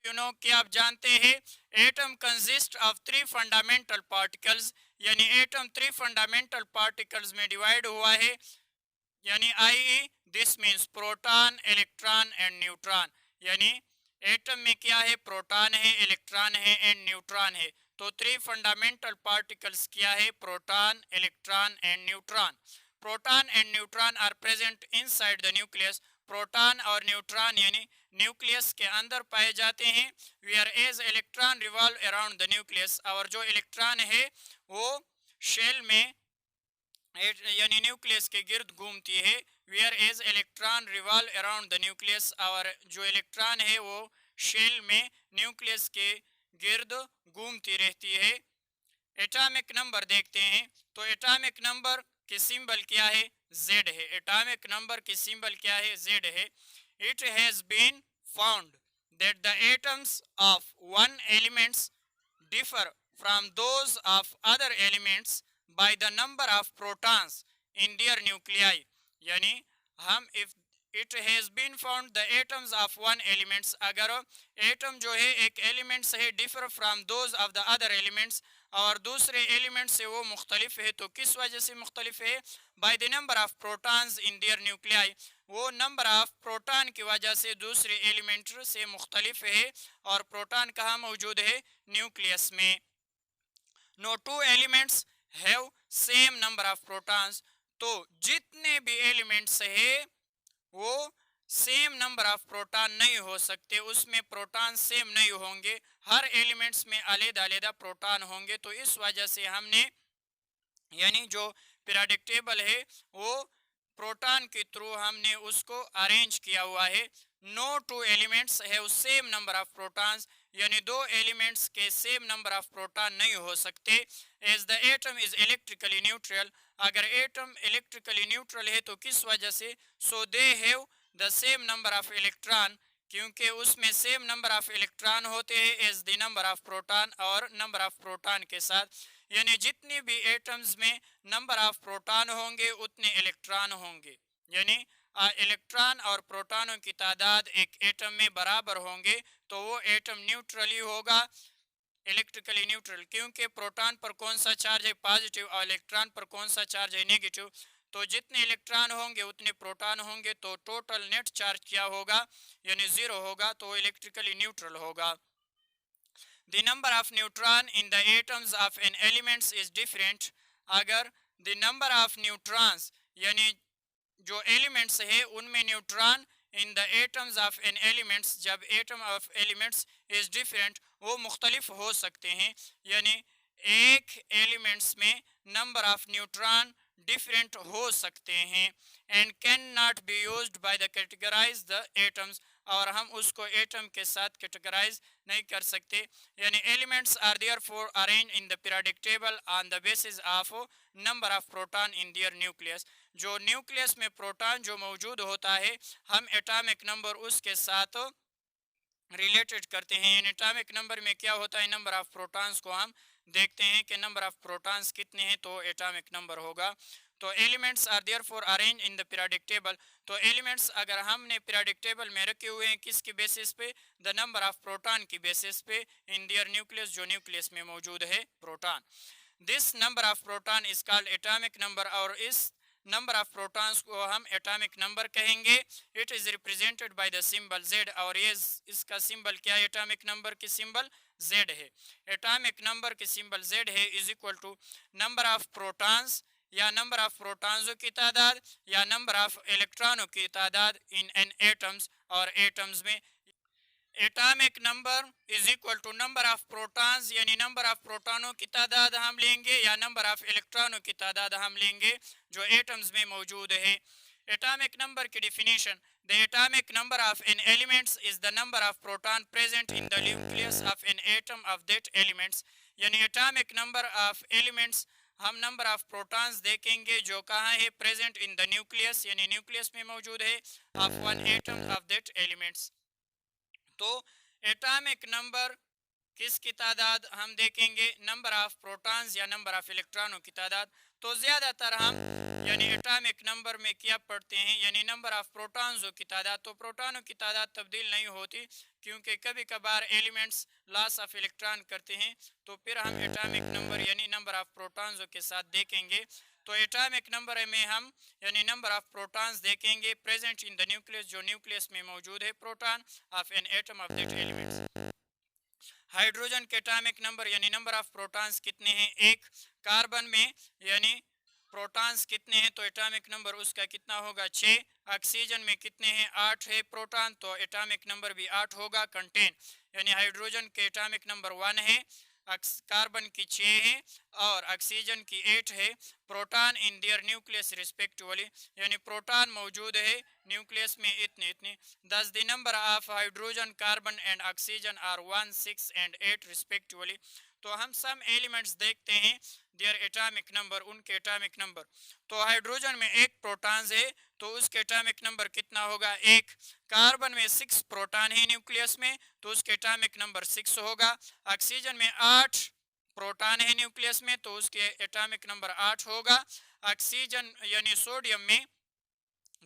You know कि आप जानते हैं atom consist of three fundamental particles, यानी एटम थ्री फंडामेंटल पार्टिकल्स में डिवाइड हुआ है, यानी I this means proton, electron and neutron. यानी एटम में क्या है, प्रोटॉन है, इलेक्ट्रॉन है एंड न्यूट्रॉन है। तो थ्री फंडामेंटल पार्टिकल्स क्या है, proton, electron and neutron. Proton and neutron are present inside the nucleus. Proton और न्यूट्रॉन यानी न्यूक्लियस के अंदर पाए जाते हैं। Whereas electron revolve around the nucleus, और जो इलेक्ट्रॉन है वो शेल में यानी न्यूक्लियस के गिर्द घूमती है। Whereas electron revolve around the nucleus, और जो इलेक्ट्रॉन है वो शेल में न्यूक्लियस के गिर्द घूमती रहती है। एटॉमिक नंबर देखते हैं, तो एटॉमिक नंबर की सिंबल क्या है, Z है। एटॉमिक नंबर की सिंबल क्या है, Z है। It has been found that the atoms of one elements differ from those of other elements by the number of protons in their nuclei। यानी हम if it has been found the atoms of one elements, अगर atom जो है एक element से है, differ from those of the other elements, और दूसरे एलिमेंट से वो मुख्तलिफ है, तो किस वजह से मुख्तलिफ है, by the number of protons in their nuclei, वो नंबर ऑफ प्रोटॉन की वजह से दूसरे एलिमेंट से मुख्तलिफ है। और प्रोटॉन कहाँ मौजूद है, न्यूक्लियस में। No two elements have same number of protons, तो जितने भी एलिमेंट्स है वो सेम नंबर ऑफ प्रोटॉन नहीं हो सकते, उसमें प्रोटॉन सेम नहीं होंगे, हर एलिमेंट्स में अलग-अलग प्रोटॉन होंगे। तो इस वजह से हमने यानी जो पीरियोडिक टेबल है वो प्रोटॉन के थ्रू हमने उसको अरेंज किया हुआ है। No two elements have same number of protons, यानी दो एलिमेंट्स के सेम नंबर ऑफ प्रोटॉन नहीं हो सकते। As the atom is electrically neutral, अगर एटम इलेक्ट्रिकली न्यूट्रल है तो किस वजह से, so they have the same number of electron, क्योंकि उसमें सेम नंबर ऑफ इलेक्ट्रॉन होते हैं as the number of proton, और नंबर ऑफ प्रोटॉन के साथ, यानी जितने भी एटम्स में नंबर ऑफ प्रोटॉन होंगे उतने इलेक्ट्रॉन होंगे। यानी इलेक्ट्रॉन और प्रोटॉनों की तादाद एक एटम में बराबर होंगे, तो वो एटम न्यूट्रली होगा, इलेक्ट्रिकली न्यूट्रल, क्योंकि प्रोटॉन पर कौन सा चार्ज है, पॉजिटिव, और इलेक्ट्रॉन पर कौन सा चार्ज है, नेगेटिव। तो जितने इलेक्ट्रॉन होंगे उतने प्रोटॉन होंगे, तो टोटल नेट चार्ज क्या होगा, यानी जीरो होगा, तो इलेक्ट्रिकली न्यूट्रल होगा। The number of neutron in the atoms of an elements is different, अगर the number of neutrons यानी जो एलिमेंट्स है उनमें neutron in the atoms of an elements, जब atom of elements is different, वो मुख्तलिफ हो सकते हैं, यानी एक एलिमेंट्स में नंबर ऑफ न्यूट्रॉन डिफरेंट हो सकते हैं। And cannot be used by the categorise the atoms, और हम उसको एटम के साथ कैटेगराइज नहीं कर सकते। यानी elements are therefore arrange in the periodic table on the basis of number of proton in their nucleus. जो न्यूक्लियस में प्रोटॉन जो मौजूद होता है, हम एटॉमिक नंबर उसके साथ रिलेटेड करते हैं। इन एटॉमिक नंबर में क्या होता है, नंबर ऑफ प्रोटॉन्स को हम देखते हैं कि नंबर ऑफ प्रोटॉन्स कितने हैं, तो एटॉमिक नंबर होगा। तो elements are therefore arrange in the periodic table, तो एलिमेंट्स अगर हमने पीरियोडिक टेबल में रखे हुए हैं किसके बेसिस पे, द नंबर ऑफ प्रोटॉन की बेसिस पे इन देयर न्यूक्लियस, जो न्यूक्लियस में मौजूद है proton. This number of proton is called atomic number, और इस नंबर ऑफ प्रोटॉन्स को हम एटॉमिक नंबर कहेंगे। It is represented by the symbol Z, और ये इसका सिंबल क्या है, एटॉमिक नंबर की सिंबल Z है। एटॉमिक नंबर की सिंबल Z है is equal to number of protons, या नंबर ऑफ प्रोटॉन्सों की तादाद, या नंबर ऑफ इलेक्ट्रॉनों की तादाद इन एन एटम्स, और एटम्स में atomic number is equal to number of protons, यानी नंबर ऑफ प्रोटॉनों की तादाद हम लेंगे, या नंबर ऑफ इलेक्ट्रॉनों की तादाद हम लेंगे जो एटम्स में मौजूद है। एटॉमिक नंबर की definition, the atomic number of an elements is the number of proton present in the nucleus of an atom of that elements, यानी एटॉमिक नंबर ऑफ एलिमेंट्स हम नंबर ऑफ प्रोटॉन्स देखेंगे जो कहाँ है, present in the nucleus, यानी nucleus में मौजूद है of one atom of that elements. तो एटॉमिक नंबर किसकी तादाद हम देखेंगे, नंबर ऑफ प्रोटॉन्स या नंबर ऑफ इलेक्ट्रॉनों की तादाद। तो ज़्यादातर हम यानी एटॉमिक नंबर में क्या पढ़ते हैं, यानी नंबर ऑफ प्रोटॉन्स की तादाद। तो प्रोटॉनों की तादाद तब्दील नहीं होती, क्योंकि कभी कभार एलिमेंट्स लॉस ऑफ इलेक्ट्रॉन करते हैं, तो फिर हम एटॉमिक नंबर यानी नंबर ऑफ प्रोटॉन्स के साथ देखेंगे। तो एटॉमिक नंबर में हम यानी नंबर ऑफ प्रोटॉन्स देखेंगे प्रेजेंट इन द न्यूक्लियस, जो न्यूक्लियस में मौजूद है proton of an atom of that elements. Hydrogen के एटॉमिक नंबर यानी नंबर ऑफ प्रोटॉन्स कितने हैं, एक। कार्बन में यानी प्रोटॉन्स कितने हैं, तो एटॉमिक नंबर उसका कितना होगा, 6। ऑक्सीजन में कितने हैं, 8 है प्रोटॉन, तो एटॉमिक नंबर भी 8 होगा। कंटेन यानी हाइड्रोजन के एटॉमिक नंबर 1 है, कार्बन की 6 है और ऑक्सीजन की 8 है। Proton in their nucleus respectively, यानी प्रोटॉन मौजूद है न्यूक्लियस में इतने इतने। Thus the number of hydrogen, carbon and oxygen are 1, 6 and 8 respectively. तो हम सम एलिमेंट्स देखते हैं देयर एटॉमिक नंबर, उनके एटॉमिक नंबर। तो हाइड्रोजन में 1 प्रोटॉन्स है, तो उसके एटॉमिक नंबर कितना होगा, 1। कार्बन में 6 प्रोटॉन है न्यूक्लियस में, तो उसके एटॉमिक नंबर 6 होगा। ऑक्सीजन में 8 प्रोटॉन है न्यूक्लियस में, तो उसके एटॉमिक नंबर 8 होगा। ऑक्सीजन यानी सोडियम में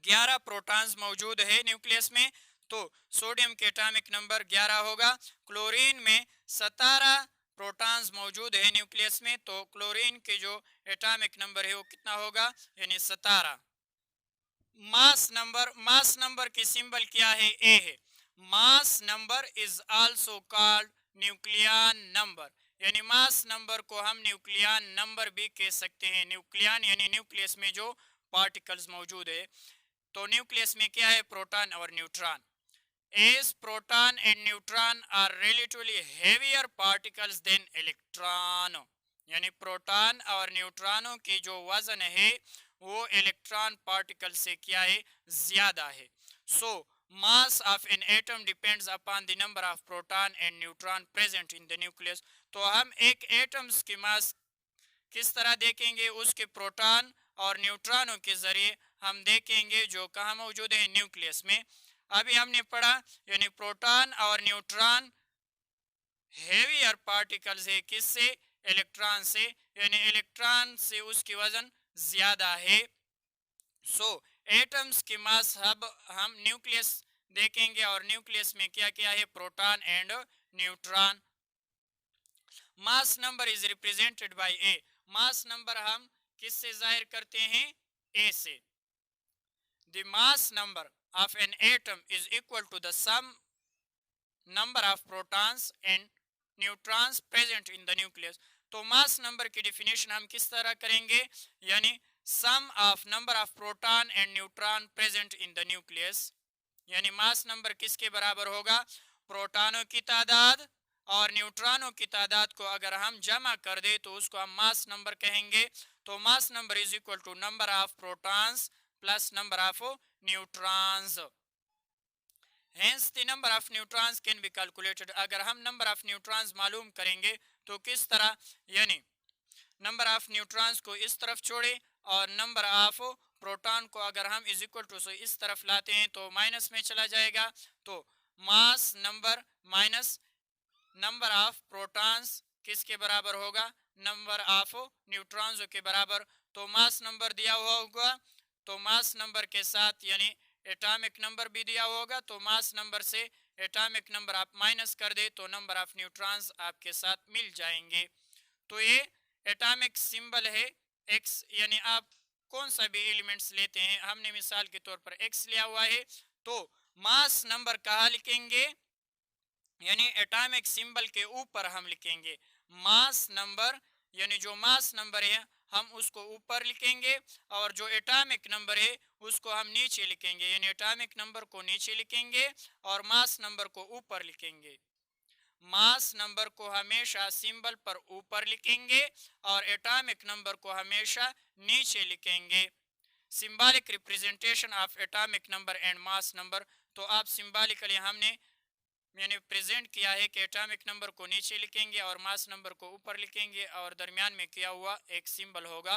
11 प्रोटॉन्स मौजूद है न्यूक्लियस में, तो सोडियम के एटॉमिक नंबर 11 होगा। क्लोरीन में 17 प्रोटॉन्स मौजूद है न्यूक्लियस में, तो क्लोरीन के जो एटॉमिक नंबर है वो कितना होगा, यानी 17। मास नंबर की सिंबल क्या है, ए है। मास number is also called nucleon number, यानी मास नंबर को हम न्यूक्लियन नंबर भी कह सकते हैं। न्यूक्लियन यानी न्यूक्लियस में जो पार्टिकल्स मौजूद है, तो न्यूक्लियस में क्या है, प्रोटॉन और neutron. As proton and neutron are relatively heavier particles than electron, यानी प्रोटॉन और न्यूट्रॉनों की जो वजन है वो इलेक्ट्रॉन पार्टिकल से क्या है, ज्यादा है। सो mass of an atom depends upon the number of proton and neutron present in the nucleus। तो हम एक एटम्स की मास किस तरह देखेंगे, उसके प्रोटॉन और न्यूट्रॉनों के जरिए हम देखेंगे जो कहाँ मौजूद है, न्यूक्लियस में। अभी हमने पढ़ा यानी प्रोटॉन और न्यूट्रॉन हेवियर पार्टिकल्स है, किससे, इलेक्ट्रॉन से, यानी इलेक्ट्रॉन से उसकी वजन ज्यादा है। सो एटम्स की मास अब हम न्यूक्लियस देखेंगे, और न्यूक्लियस में क्या क्या है, proton and neutron. Mass number is represented bye A, mass number हम किससे जाहिर करते हैं, ए से। The mass number of an atom is equal to the sum number of protons and neutrons present in the nucleus। तो mass number की definition हम किस तरह करेंगे, यानी sum of number of proton and neutron present in the nucleus, यानी mass number किसके बराबर होगा, प्रोटॉनों की तादाद और न्यूट्रॉनों की तादाद को अगर हम जमा कर दे तो उसको हम मास नंबर कहेंगे। तो mass number is equal to number of protons plus number of neutrons. Hence the number of neutrons can be calculated। अगर हम नंबर ऑफ न्यूट्रॉन्स मालूम करेंगे तो किस तरह, यानी नंबर ऑफ न्यूट्रॉन्स को इस तरफ छोड़े और नंबर ऑफ प्रोटॉन को अगर हम इज इक्वल टू से इस तरफ लाते हैं तो माइनस में चला जाएगा। तो mass number minus number of protons किसके बराबर होगा, नंबर ऑफ न्यूट्रॉन्स के बराबर। तो मास नंबर दिया हुआ होगा, तो मास नंबर के साथ यानी एटॉमिक नंबर भी दिया होगा, तो मास नंबर से एटॉमिक नंबर आप माइनस कर दे तो नंबर ऑफ न्यूट्रॉन्स आपके साथ मिल जाएंगे। तो ये एटॉमिक सिंबल है एक्स, यानी आप कौन सा भी एलिमेंट्स लेते हैं, हमने मिसाल के तौर पर एक्स लिया हुआ है, तो मास नंबर कहाँ लिखेंगे, यानी एटॉमिक सिंबल के ऊपर हम लिखेंगे मास नंबर, यानी जो मास नंबर है हम उसको ऊपर लिखेंगे और जो एटॉमिक नंबर है उसको हम नीचे लिखेंगे, यानी एटॉमिक नंबर को नीचे लिखेंगे और मास नंबर को ऊपर लिखेंगे। मास नंबर को हमेशा सिंबल पर ऊपर लिखेंगे और एटॉमिक नंबर को हमेशा नीचे लिखेंगे। Symbolic representation of atomic number and mass number. तो आप सिंबॉलिकली हमने मैंने प्रेजेंट किया है कि एटॉमिक नंबर को नीचे लिखेंगे और मास नंबर को ऊपर लिखेंगे और दरमियान में किया हुआ एक सिंबल होगा।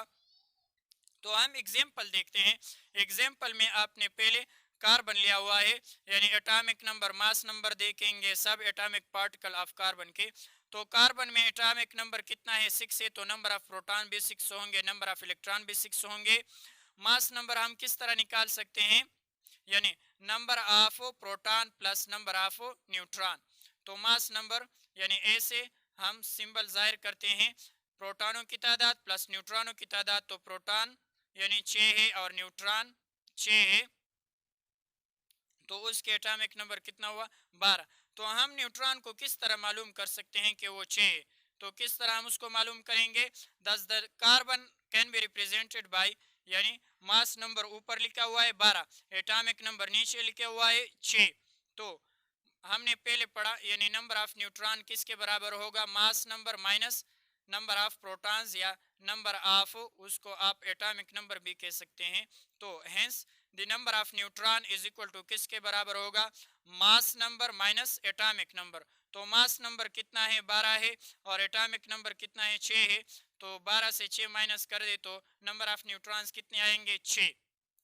तो हम एग्जाम्पल देखते हैं। एग्जाम्पल में आपने पहले कार्बन लिया हुआ है, यानी एटॉमिक नंबर मास नंबर देखेंगे सब एटॉमिक पार्टिकल ऑफ कार्बन के। तो कार्बन में एटॉमिक नंबर कितना है, 6 है, तो नंबर ऑफ प्रोटॉन भी 6 होंगे, नंबर ऑफ इलेक्ट्रॉन भी 6 होंगे। मास नंबर हम किस तरह निकाल सकते हैं, यानी number of proton plus number of neutron. तो मास नंबर यानी ए से हम सिंबल जाहिर करते हैं प्रोटॉनों की तादाद प्लस न्यूट्रॉनों की तादाद। तो प्रोटॉन यानी 6 है और न्यूट्रॉन 6 है, तो उसके एटॉमिक नंबर कितना हुआ 12। तो हम न्यूट्रॉन को किस तरह मालूम कर सकते हैं कि वो 6 है? तो किस तरह हम उसको मालूम करेंगे? The carbon can be represented bye, यानी मास नंबर ऊपर लिखा हुआ है 12, एटॉमिक नंबर नीचे लिखा हुआ है 6। तो हमने पहले पढ़ा यानी नंबर ऑफ न्यूट्रॉन किसके बराबर होगा? Mass number minus number of protons या नंबर ऑफ, उसको आप एटॉमिक नंबर भी कह सकते हैं। तो hence the number of neutron is equal to किसके बराबर होगा? Mass number minus atomic number. तो मास नंबर कितना है? 12 है और एटॉमिक नंबर कितना है? 6 है। तो 12 से 6 माइनस कर दे तो नंबर ऑफ न्यूट्रॉन्स कितने आएंगे? 6।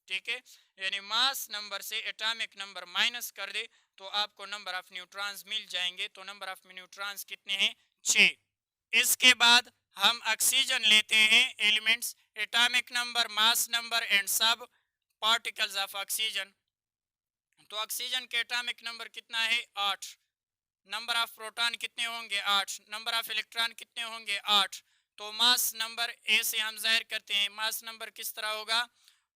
ठीक है, यानी मास नंबर से एटॉमिक नंबर माइनस कर दे तो आपको नंबर ऑफ न्यूट्रॉन्स मिल जाएंगे। तो नंबर ऑफ न्यूट्रॉन्स कितने हैं? 6। इसके बाद हम ऑक्सीजन लेते हैं elements, atomic number, mass number and सब पार्टिकल्स ऑफ ऑक्सीजन। तो ऑक्सीजन के एटॉमिक नंबर कितना है? 8। नंबर ऑफ प्रोटॉन कितने होंगे? 8। नंबर ऑफ इलेक्ट्रॉन कितने होंगे? 8। तो मास नंबर ए से हम जाहिर करते हैं। मास नंबर किस तरह होगा?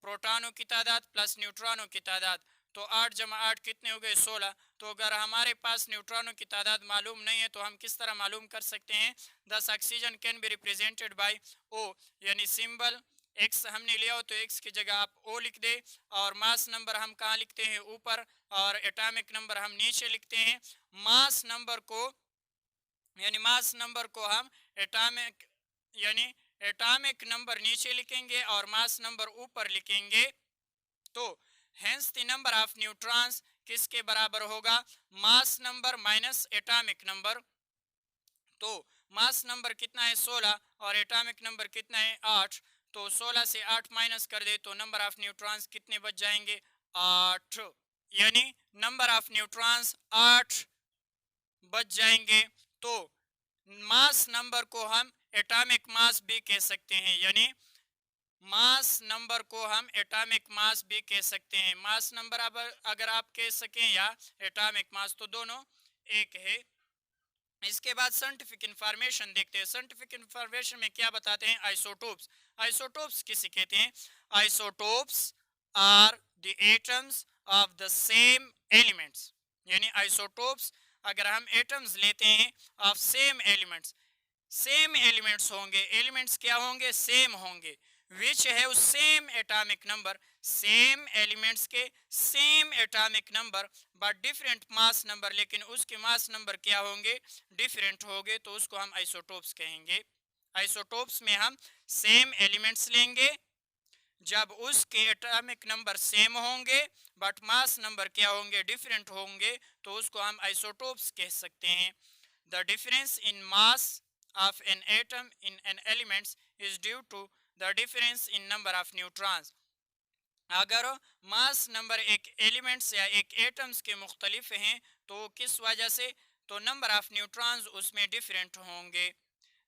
प्रोटॉनों की तादाद प्लस न्यूट्रॉनों की तादाद। तो 8 जमा 8 कितने हो गए? 16। तो अगर हमारे पास न्यूट्रॉनों की तादाद मालूम नहीं है तो हम किस तरह मालूम कर सकते हैं? This oxygen can be represented by O, यानी सिंबल एक्स हमने लिया हो तो एक्स की जगह आप ओ लिख दे, और मास नंबर हम कहाँ लिखते हैं? ऊपर, और एटॉमिक नंबर हम नीचे लिखते हैं। मास नंबर को यानी मास नंबर को हम एटॉमिक यानी एटॉमिक नंबर नीचे लिखेंगे और मास नंबर ऊपर लिखेंगे। तो hence the number of neutrons किसके बराबर होगा? Mass number minus atomic number. तो मास नंबर कितना है? 16 और एटॉमिक नंबर कितना है? 8। तो 16 से 8 माइनस कर दे तो नंबर ऑफ न्यूट्रॉन्स कितने बच जाएंगे? 8। यानी नंबर ऑफ न्यूट्रॉन्स 8 बच जाएंगे। तो मास नंबर को हम एटॉमिक मास भी कह सकते हैं, यानी मास नंबर को हम एटॉमिक मास भी कह सकते हैं। मास नंबर अगर आप कह सकें या एटॉमिक मास तो दोनों एक है। इसके बाद साइंटिफिक इंफॉर्मेशन देखते हैं। साइंटिफिक इंफॉर्मेशन में क्या बताते हैं? आइसोटोप्स। आइसोटोप्स किसे कहते हैं? Isotopes are the atoms of the same elements, यानी आइसोटोप्स अगर हम एटम्स लेते हैं of same elements, same elements होंगे। एलिमेंट्स क्या होंगे? सेम होंगे। विच है same atomic number, same elements के same atomic number but different mass number, लेकिन उसके मास नंबर क्या होंगे? डिफरेंट होंगे। तो उसको हम आइसोटोप्स कहेंगे। आइसोटोप्स में हम सेम एलिमेंट्स लेंगे, जब उसके एटॉमिक नंबर सेम होंगे बट मास नंबर क्या होंगे? डिफरेंट होंगे, तो उसको हम आइसोटोप्स कह सकते हैं। The difference in mass of an atom in an elements is due to the difference in number of neutrons। अगर मास नंबर एक एलिमेंट्स या एक एटम्स के मुख्तलिफ हैं तो किस वजह से? तो नंबर ऑफ न्यूट्रॉन्स उसमें डिफरेंट होंगे।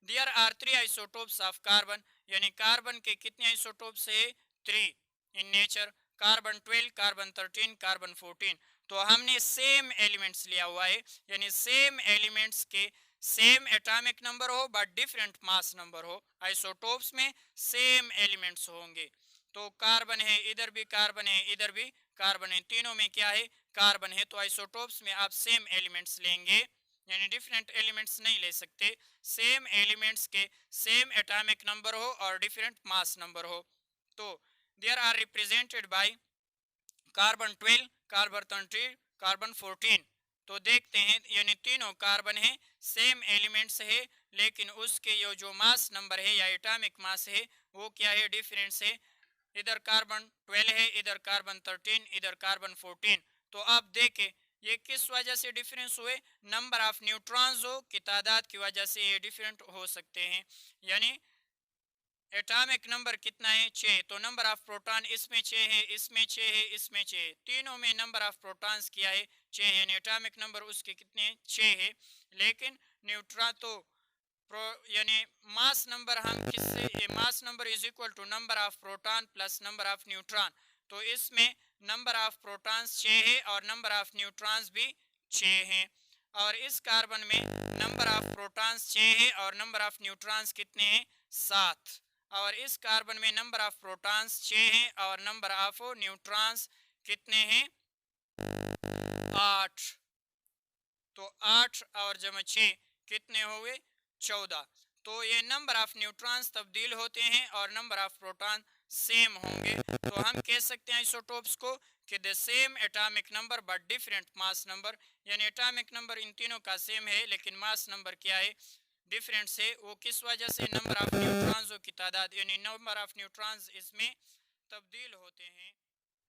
There are 3 isotopes of carbon, यानी कार्बन के कितने आइसोटोप्स है? 3 in nature. Carbon 12, carbon 13, carbon 14। तो हमने सेम एलिमेंट्स लिया हुआ है, यानी सेम एलिमेंट्स के सेम एटॉमिक नंबर हो बट डिफरेंट मास नंबर हो। आइसोटोप्स में सेम एलिमेंट्स होंगे। तो कार्बन है, इधर भी कार्बन है, इधर भी कार्बन है, तीनों में क्या है? कार्बन है। तो आइसोटोप्स में आप सेम एलिमेंट्स लेंगे, यानी डिफरेंट एलिमेंट्स नहीं ले सकते। सेम एलिमेंट्स के सेम एटॉमिक नंबर हो और डिफरेंट मास नंबर हो। तो there are represented by carbon 12, carbon 13, carbon 14। तो देखते हैं, यानी तीनों कार्बन है, सेम एलिमेंट्स है, लेकिन उसके जो मास नंबर है या एटॉमिक मास है वो क्या है? डिफरेंस है। इधर कार्बन 12 है, इधर कार्बन 13, इधर कार्बन 14। तो आप देखें ये किस वजह से डिफरेंस हुए? नंबर ऑफ न्यूट्रॉन्स की तादाद की वजह से ये डिफरेंट हो सकते हैं। यानी एटॉमिक नंबर कितना है? 6। तो नंबर ऑफ प्रोटॉन इसमें 6 है, इसमें 6 है, इसमें 6 है, तीनों में नंबर ऑफ प्रोटॉन्स क्या है? 6 है, यानी एटॉमिक नंबर उसके कितने? 6 है। लेकिन न्यूट्रॉन तो यानी मास नंबर हम किससे? Mass number is equal to number of proton plus number of neutron. तो इसमें नंबर ऑफ प्रोटॉन्स 6 है और नंबर ऑफ न्यूट्रॉन्स भी 6 हैं। और इस कार्बन में नंबर ऑफ प्रोटॉन्स 6 है और नंबर ऑफ न्यूट्रॉन्स कितने हैं? 7। और इस कार्बन में नंबर ऑफ प्रोटॉन्स 6 हैं और नंबर ऑफ न्यूट्रॉन्स कितने हैं? 8। तो 8 और जमा 6 कितने हो गए? 14। तो ये नंबर ऑफ न्यूट्रॉन्स तब्दील होते हैं और नंबर ऑफ प्रोटॉन सेम होंगे। तो हम कह सकते हैं आइसोटोप्स को कि the same atomic number but different mass number, यानी एटॉमिक नंबर इन तीनों का सेम है लेकिन मास नंबर क्या है? डिफरेंट से। वो किस वजह से? नंबर ऑफ न्यूट्रॉन्स की तादाद यानी नंबर ऑफ न्यूट्रॉन्स इसमें तब्दील होते हैं।